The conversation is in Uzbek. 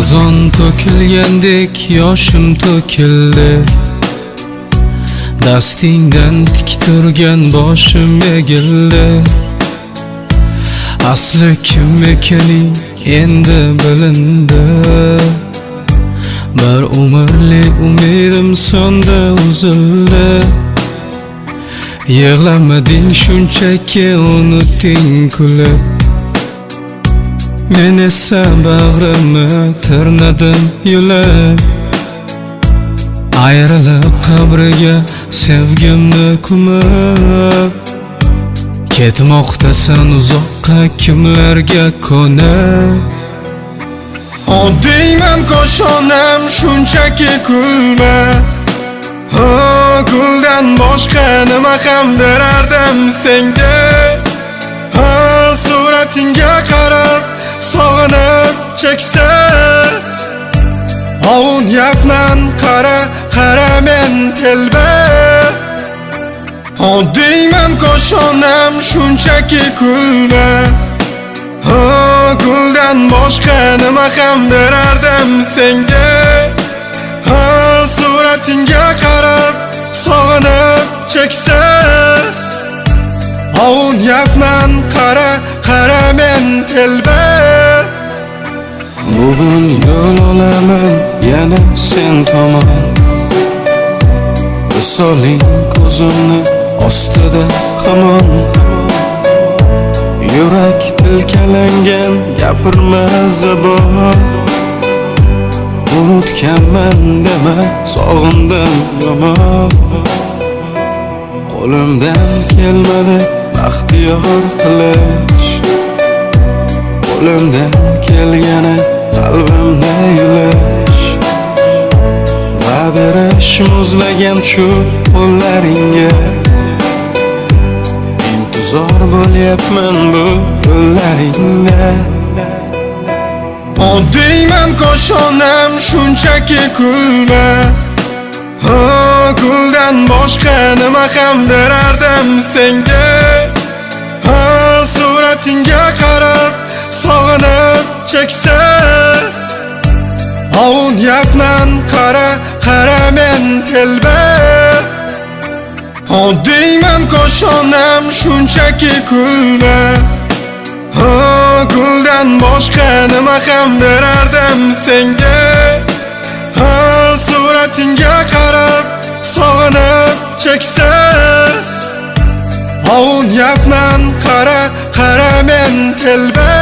Xazon to'kilgandek yoshim to'kildi. Dastingdan tik turgan boshim egildi. Asli kim ekaning endi bilindi. Bir umrlik umidim so'ndi, uzildi. Yig'lamading shunchaki unutding kulib. Men esa bag'rimni tirnadim yulib. Ayrilib qabriga sevgimni ko'mib. Ketmoqdasan uzoqqa kimlarga ko'nib. Oddiyman ko'shonam shunchaki kulma. Guldan boshqa nima ham berardim senga. Suratingga qarab sog'inib cheksiz. Ovunyapman qara men telba. Oddiyman ko'shonam shunchaki kulma. Guldan boshqa nima ham berardim senga. Suratingga qarab sog'inib cheksiz. Ovunyapman qara men telba. Bugun yo'l olaman yana sen tomon. Visoling ko'zimni ostida hamon. Yurak tilkalangan gapirma zabon. Unutganman dema sog'indim yomon. Qo'limdan kelmadi baxtiyor qilish. Qo'limdan kelgani qalbimni yulish. Va berish muzlagan shu qo'llaringga. Intizor bo'lyapman bu yo'llaringda. Oddiyman ko'shonam shunchaki kulma. Guldan boshqa nima ham berardim senga. Suratingga qarab sog'inib cheksiz. Ovunyapman qara men telba. Oddiyman ko'shonam shunchaki kulma. Guldan boshqa nima ham berardim senga. Suratingga qarab sog'inib cheksiz. Ovunyapman qara men telba.